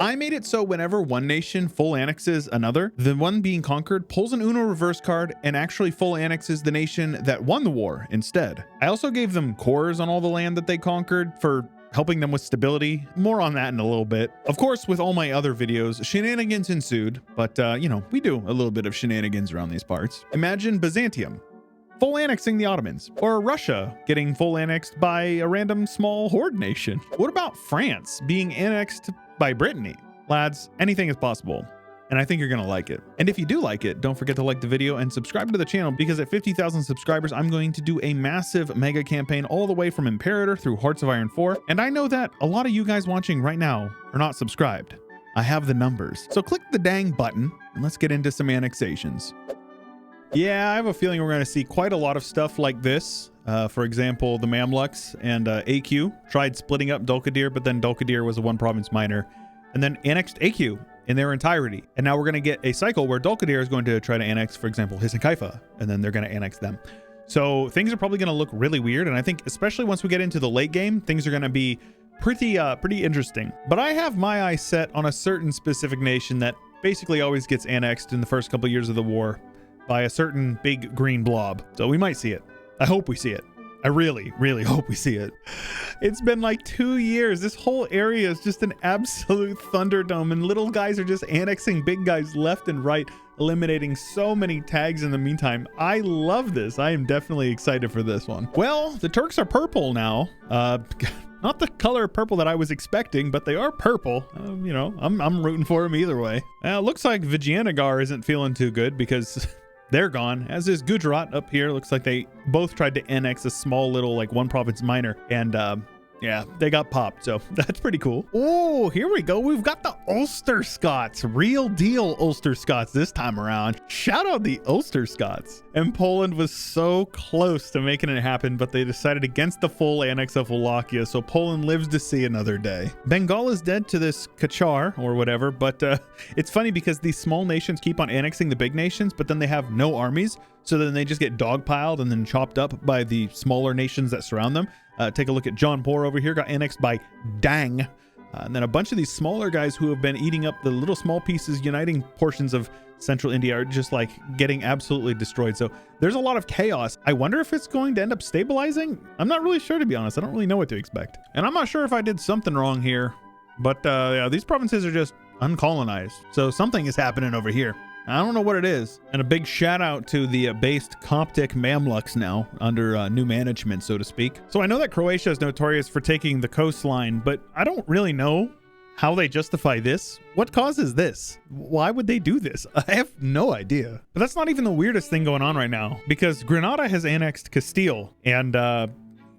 I made it so whenever one nation full annexes another, the one being conquered pulls an Uno reverse card and actually full annexes the nation that won the war instead. I also gave them cores on all the land that they conquered for helping them with stability. More on that in a little bit. Of course, with all my other videos, shenanigans ensued, but you know, we do a little bit of shenanigans around these parts. Imagine Byzantium full annexing the Ottomans, or Russia getting full annexed by a random small horde nation. What about France being annexed by Brittany? Lads, anything is possible. And I think you're gonna like it. And if you do like it, don't forget to like the video and subscribe to the channel, because at 50,000 subscribers, I'm going to do a massive mega campaign all the way from Imperator through Hearts of Iron 4. And I know that a lot of you guys watching right now are not subscribed. I have the numbers. So click the dang button and let's get into some annexations. Yeah, I have a feeling we're going to see quite a lot of stuff like this. For example, the Mamluks and AQ tried splitting up Dulkadir, but then Dulkadir was a one province minor and then annexed AQ in their entirety. And now we're going to get a cycle where Dulkadir is going to try to annex, for example, Hisankaifa, and then they're going to annex them. So things are probably going to look really weird. And I think especially once we get into the late game, things are going to be pretty interesting. But I have my eyes set on a certain specific nation that basically always gets annexed in the first couple years of the war by a certain big green blob. So we might see it. I hope we see it. I really, really hope we see it. It's been like 2 years. This whole area is just an absolute thunderdome, and little guys are just annexing big guys left and right, eliminating so many tags in the meantime. I love this. I am definitely excited for this one. Well, the Turks are purple now. Not the color purple that I was expecting, but they are purple. You know, I'm rooting for them either way. Looks like Vijayanagar isn't feeling too good because they're gone, as is Gujarat up here. Looks like they both tried to annex a small little like one province minor, and yeah, they got popped, so that's pretty cool. Oh, here we go. We've got the Ulster Scots, real deal Ulster Scots this time around. Shout out the Ulster Scots. And Poland was so close to making it happen, but they decided against the full annex of Wallachia, so Poland lives to see another day. Bengal is dead to this Kachar or whatever, but it's funny because these small nations keep on annexing the big nations, but then they have no armies, so then they just get dogpiled and then chopped up by the smaller nations that surround them. Take a look at Jaunpur over here, got annexed by Dang. And then a bunch of these smaller guys who have been eating up the little small pieces, uniting portions of central India are just like getting absolutely destroyed. So there's a lot of chaos. I wonder if it's going to end up stabilizing. I'm not really sure, to be honest. I don't really know what to expect. And I'm not sure if I did something wrong here, but yeah, these provinces are just uncolonized. So something is happening over here. I don't know what it is. And a big shout out to the based Coptic Mamluks now under new management, so to speak. So I know that Croatia is notorious for taking the coastline, but I don't really know how they justify this. What causes this? Why would they do this? I have no idea. But that's not even the weirdest thing going on right now, because Granada has annexed Castile, and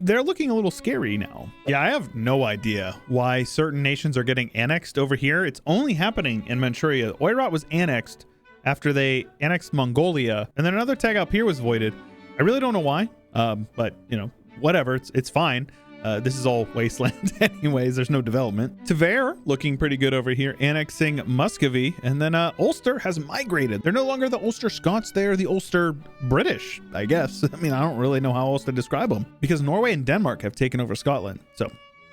they're looking a little scary now. Yeah, I have no idea why certain nations are getting annexed over here. It's only happening in Manchuria. Oirat was annexed after they annexed Mongolia, and then another tag up here was voided. I really don't know why, but you know, whatever, it's fine. This is all wasteland anyways, there's no development. Tver looking pretty good over here, annexing Muscovy, and then Ulster has migrated. They're no longer the Ulster Scots, they're the Ulster British, I guess. I mean, I don't really know how else to describe them, because Norway and Denmark have taken over Scotland, so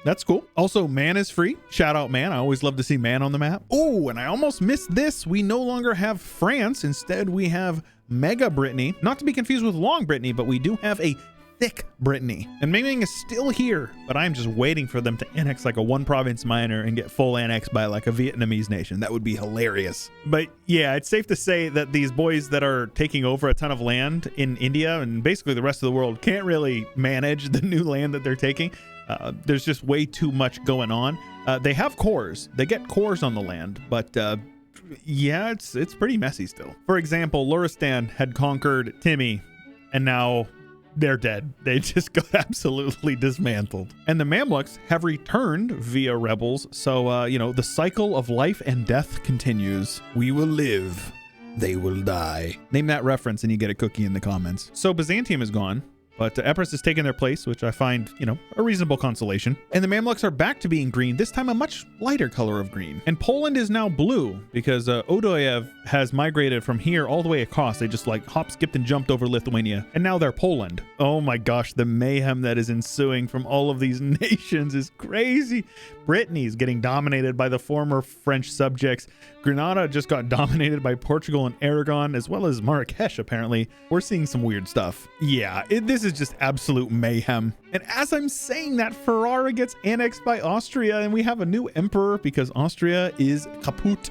that's cool. Also, Man is free. Shout out Man. I always love to see Man on the map. Oh, and I almost missed this. We no longer have France. Instead, we have Mega Brittany. Not to be confused with Long Brittany, but we do have a Thick Brittany. And Ming is still here, but I'm just waiting for them to annex like a one province minor and get full annexed by like a Vietnamese nation. That would be hilarious. But yeah, it's safe to say that these boys that are taking over a ton of land in India and basically the rest of the world can't really manage the new land that they're taking. There's just way too much going on. They have cores. They get cores on the land, but yeah, it's pretty messy still. For example, Luristan had conquered Timmy, and now they're dead. They just got absolutely dismantled. And the Mamluks have returned via rebels, so you know, the cycle of life and death continues. We will live, they will die. Name that reference and you get a cookie in the comments. So Byzantium is gone. But Epirus has taken their place, which I find, you know, a reasonable consolation. And the Mamluks are back to being green, this time a much lighter color of green. And Poland is now blue because Odoyev has migrated from here all the way across. They just like hop, skipped, and jumped over Lithuania. And now they're Poland. Oh my gosh, the mayhem that is ensuing from all of these nations is crazy. Brittany is getting dominated by the former French subjects. Granada just got dominated by Portugal and Aragon, as well as Marrakesh, apparently. We're seeing some weird stuff. Yeah, this is just absolute mayhem. And as I'm saying that, Ferrara gets annexed by Austria, and we have a new emperor because Austria is kaput.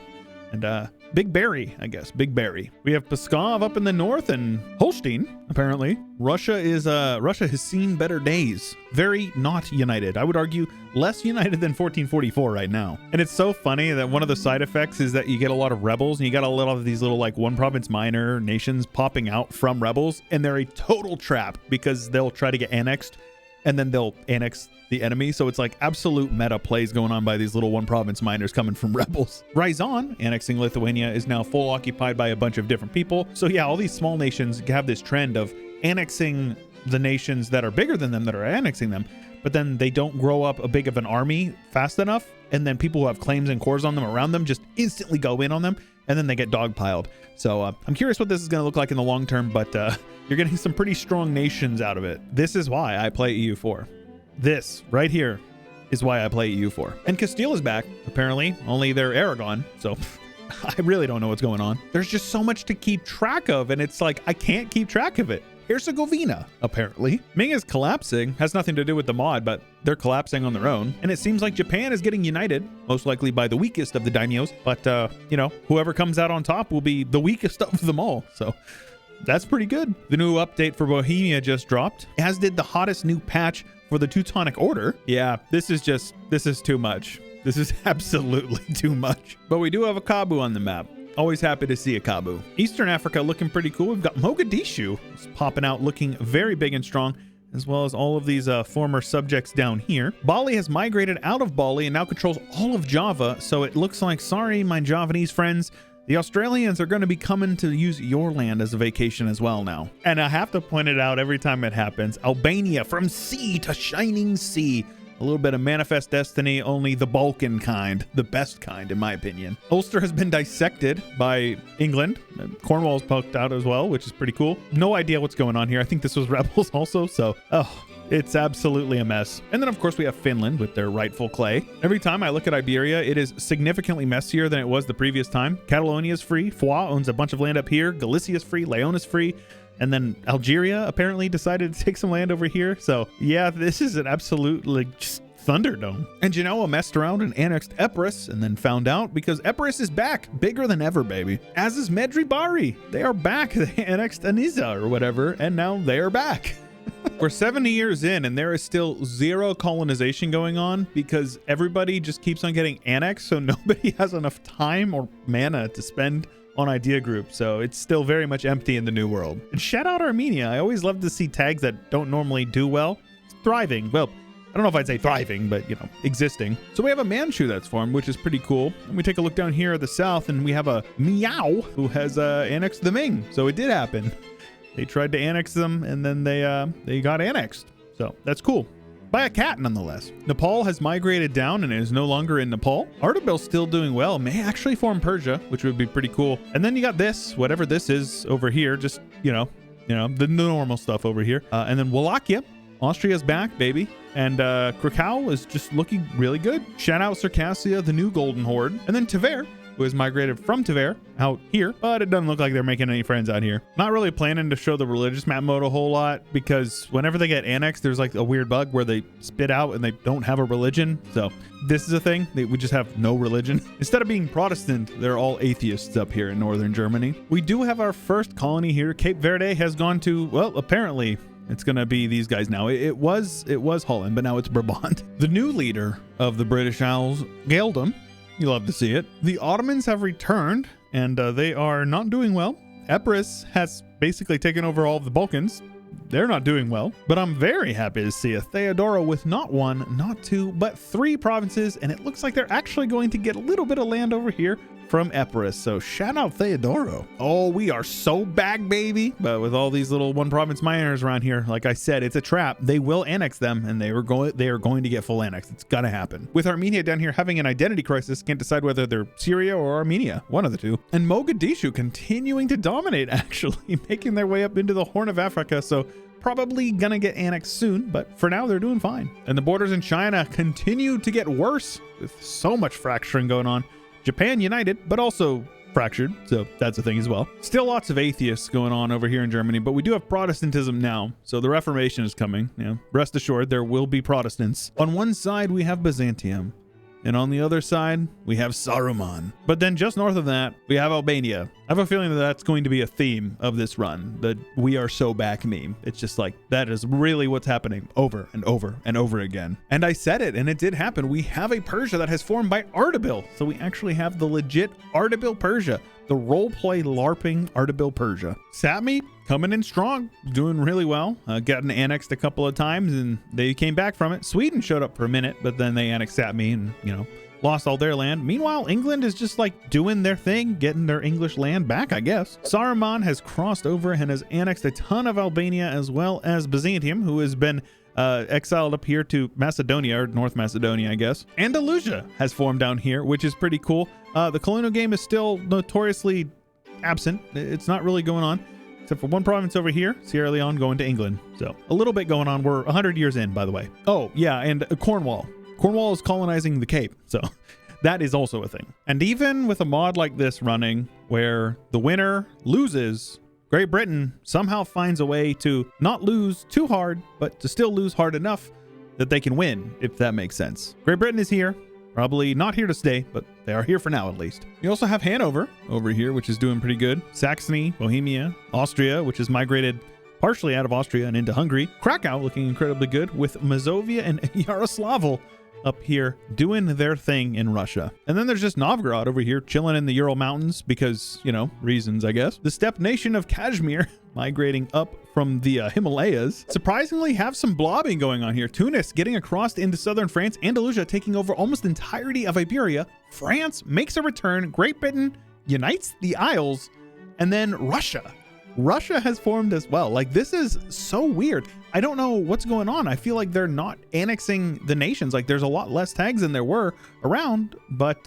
And Big Barry, I guess. Big Barry. We have Pskov up in the north and Holstein, apparently. Russia has seen better days. Very not united. I would argue less united than 1444 right now. And it's so funny that one of the side effects is that you get a lot of rebels, and you got a lot of these little like one province minor nations popping out from rebels, and they're a total trap because they'll try to get annexed and then they'll annex the enemy. So it's like absolute meta plays going on by these little one province miners coming from rebels. Ryazan, annexing Lithuania, is now full occupied by a bunch of different people. So yeah, all these small nations have this trend of annexing the nations that are bigger than them that are annexing them, but then they don't grow up a big of an army fast enough. And then people who have claims and cores on them around them just instantly go in on them, and then they get dogpiled. So I'm curious what this is going to look like in the long term, but you're getting some pretty strong nations out of it. This is why I play EU4. This right here is why I play EU4. And Castile is back, apparently, only they're Aragon, so I really don't know what's going on. There's just so much to keep track of, and it's like I can't keep track of it. Herzegovina, apparently. Ming is collapsing, has nothing to do with the mod, but they're collapsing on their own. And it seems like Japan is getting united, most likely by the weakest of the daimyos, but you know, whoever comes out on top will be the weakest of them all. So that's pretty good. The new update for Bohemia just dropped, as did the hottest new patch for the Teutonic Order. Yeah, this is too much. This is absolutely too much. But we do have a Kabu on the map. Always happy to see a Kabu. Eastern Africa looking pretty cool. We've got Mogadishu popping out, looking very big and strong, as well as all of these former subjects down here. Bali has migrated out of Bali and now controls all of Java. So it looks like, sorry, my Javanese friends, the Australians are going to be coming to use your land as a vacation as well now. And I have to point it out every time it happens. Albania, from sea to shining sea. A little bit of Manifest Destiny, only the Balkan kind, the best kind in my opinion. Ulster has been dissected by England. Cornwall's poked out as well, which is pretty cool. No idea what's going on here. I think this was rebels also, so it's absolutely a mess. And then of course we have Finland with their rightful clay. Every time I look at Iberia, it is significantly messier than it was the previous time. Catalonia is free. Foix owns a bunch of land up here. Galicia is free. Leon is free. And then Algeria apparently decided to take some land over here. So yeah, this is an absolute like just Thunderdome. And Genoa messed around and annexed Epirus and then found out because Epirus is back, bigger than ever, baby. As is Medri Bari. They are back. They annexed Aniza or whatever, and now they are back. We're 70 years in and there is still zero colonization going on because everybody just keeps on getting annexed, so nobody has enough time or mana to spend on idea group, so it's still very much empty in the new world. And shout out Armenia. I always love to see tags that don't normally do well. It's thriving. Well, I don't know if I'd say thriving, but you know, existing. So we have a Manchu that's formed, which is pretty cool. And we take a look down here at the south and we have a Miao who has annexed the Ming. So it did happen. They tried to annex them and then they got annexed. So that's cool. By a cat nonetheless. Nepal has migrated down and is no longer in Nepal. Ardabil's still doing well, may actually form Persia, which would be pretty cool. And then you got this, whatever this is over here, just, you know, the normal stuff over here. And then Wallachia, Austria's back, baby. And Krakow is just looking really good. Shout out Circassia, the new Golden Horde. And then Tver, who has migrated from Tver out here, but it doesn't look like they're making any friends out here. Not really planning to show the religious map mode a whole lot because whenever they get annexed, there's like a weird bug where they spit out and they don't have a religion. So this is a thing. We just have no religion. Instead of being Protestant, they're all atheists up here in northern Germany. We do have our first colony here. Cape Verde has gone to, well, apparently it's going to be these guys now. It was Holland, but now it's Brabant. The new leader of the British Isles, Geldum. You love to see it. The Ottomans have returned, and they are not doing well. Epirus has basically taken over all of the Balkans. they're not doing well. But I'm very happy to see a Theodora with not one, not two, but 3 provinces, and it looks like they're actually going to get a little bit of land over here from Epirus. So shout out Theodoro. Oh, we are so back, baby. But with all these little 1 province miners around here, like I said, it's a trap. They will annex them, and they are going to get full annex. It's gonna happen. With Armenia down here having an identity crisis, can't decide whether they're Syria or Armenia, one of the two. And Mogadishu continuing to dominate, actually making their way up into the Horn of Africa. So probably gonna get annexed soon, but for now they're doing fine. And the borders in China continue to get worse with so much fracturing going on. Japan united, but also fractured, so that's a thing as well. Still lots of atheists going on over here in Germany, but we do have Protestantism now, so the Reformation is coming. Rest assured, there will be Protestants. On one side, we have Byzantium, and on the other side, we have Saruman. But then just north of that, we have Albania. I have a feeling that that's going to be a theme of this run, the "we are so back" meme. It's just like, that is really what's happening over and over and over again. And I said it, and it did happen. We have a Persia that has formed by Ardabil. So we actually have the legit Ardabil Persia, the roleplay LARPing Ardabil Persia. Sapmi coming in strong, doing really well. Gotten annexed a couple of times, and they came back from it. Sweden showed up for a minute, but then they annexed Sapmi and, lost all their land. Meanwhile, England is just like doing their thing, getting their English land back, I guess. Saruman has crossed over and has annexed a ton of Albania, as well as Byzantium, who has been exiled up here to Macedonia, or North Macedonia, I guess. Andalusia has formed down here, which is pretty cool. The colonial game is still notoriously absent. It's not really going on, except for 1 province over here, Sierra Leone going to England. So a little bit going on. We're 100 years in, by the way. Oh, yeah, and Cornwall. Cornwall is colonizing the Cape, so that is also a thing. And even with a mod like this running, where the winner loses, Great Britain somehow finds a way to not lose too hard, but to still lose hard enough that they can win, if that makes sense. Great Britain is here. Probably not here to stay, but they are here for now, at least. You also have Hanover over here, which is doing pretty good. Saxony, Bohemia, Austria, which has migrated partially out of Austria and into Hungary. Krakow looking incredibly good, with Mazovia and Yaroslavl up here doing their thing in Russia. And then there's just Novgorod over here chilling in the Ural Mountains because, reasons, I guess. The steppe nation of Kashmir migrating up from the Himalayas surprisingly have some blobbing going on here. Tunis getting across into southern France. Andalusia taking over almost the entirety of Iberia. France makes a return. Great Britain unites the Isles. And then Russia has formed as well. Like, this is so weird. I don't know what's going on. I feel like they're not annexing the nations. Like, there's a lot less tags than there were around, but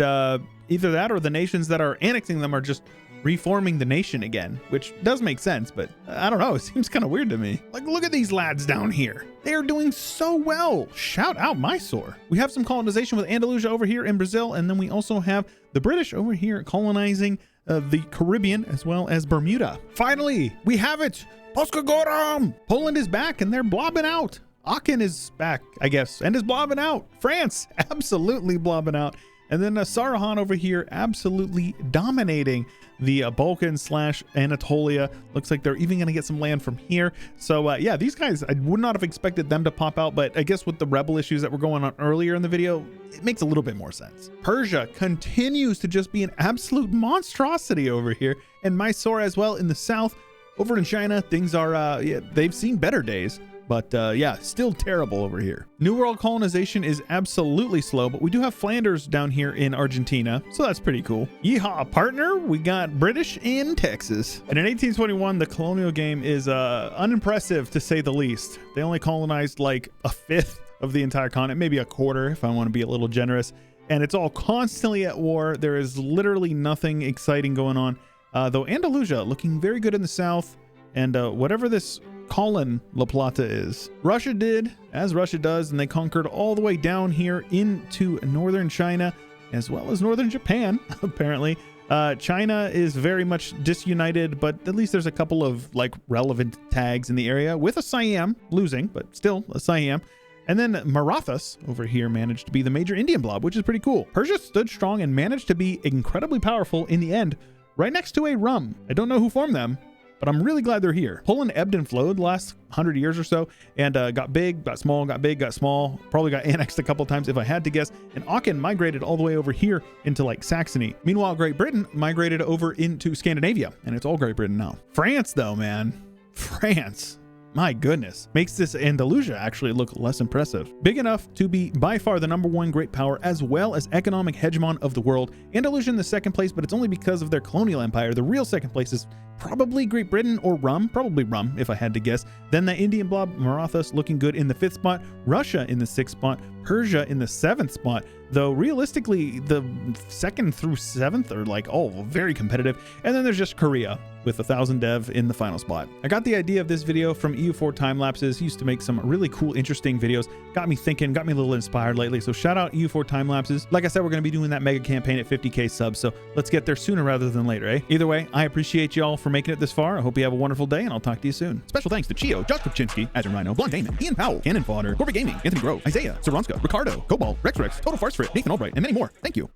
either that or the nations that are annexing them are just reforming the nation again, which does make sense, but I don't know. It seems kind of weird to me. Like, look at these lads down here. They are doing so well. Shout out Mysore. We have some colonization with Andalusia over here in Brazil, and then we also have the British over here colonizing the Caribbean as well as Bermuda. Finally, we have it. Polska Goram! Poland is back and they're blobbing out. Aachen is back, I guess, and is blobbing out. France, absolutely blobbing out. And then Sarahan over here, absolutely dominating the Balkan/Anatolia. Looks like they're even going to get some land from here. So yeah, these guys, I would not have expected them to pop out, but I guess with the rebel issues that were going on earlier in the video, it makes a little bit more sense. Persia continues to just be an absolute monstrosity over here, and Mysore as well in the south. Over in China, things are, yeah, they've seen better days. But yeah, still terrible over here. New World colonization is absolutely slow, but we do have Flanders down here in Argentina, so that's pretty cool. Yeehaw, partner, we got British in Texas. And in 1821, the colonial game is unimpressive to say the least. They only colonized like a fifth of the entire continent, maybe a quarter if I want to be a little generous. And it's all constantly at war. There is literally nothing exciting going on. Though Andalusia looking very good in the south, and whatever this Colin La Plata is. Russia did as Russia does, and they conquered all the way down here into northern China as well as northern Japan, apparently. China is very much disunited, but at least there's a couple of like relevant tags in the area, with a Siam losing, but still a Siam. And then Marathas over here managed to be the major Indian blob, which is pretty cool. Persia stood strong and managed to be incredibly powerful in the end, right next to a Rum. I don't know who formed them, but I'm really glad they're here. Poland ebbed and flowed the last 100 years or so, and got big, got small, got big, got small, probably got annexed a couple times if I had to guess. And Aachen migrated all the way over here into like Saxony. Meanwhile, Great Britain migrated over into Scandinavia, and it's all Great Britain now. France though, man, France. my goodness, makes this Andalusia actually look less impressive. Big enough to be by far the #1 great power as well as economic hegemon of the world. Andalusia in the second place, but it's only because of their colonial empire. The real second place is probably Great Britain or Rum, probably Rum if I had to guess. Then the Indian blob, Marathas, looking good in the 5th spot, Russia in the 6th spot, Persia in the 7th spot, though realistically the 2nd through 7th are like all very competitive. And then there's just Korea with 1,000 dev in the final spot. I got the idea of this video from EU4 time lapses. He used to make some really cool, interesting videos. Got me thinking, got me a little inspired lately. So shout out EU4 time lapses. Like I said, we're going to be doing that mega campaign at 50K subs. So let's get there sooner rather than later, eh? Either way, I appreciate y'all for making it this far. I hope you have a wonderful day, and I'll talk to you soon. Special thanks to Chio, Josh Kupczynski, Azure Rhino, Blonde Damon, Ian Powell, Cannon Fodder, Corby Gaming, Anthony Grove, Isaiah, Saronska, Ricardo, Cobalt, Rex, Total Farce Frit, Nathan Albright, and many more. Thank you.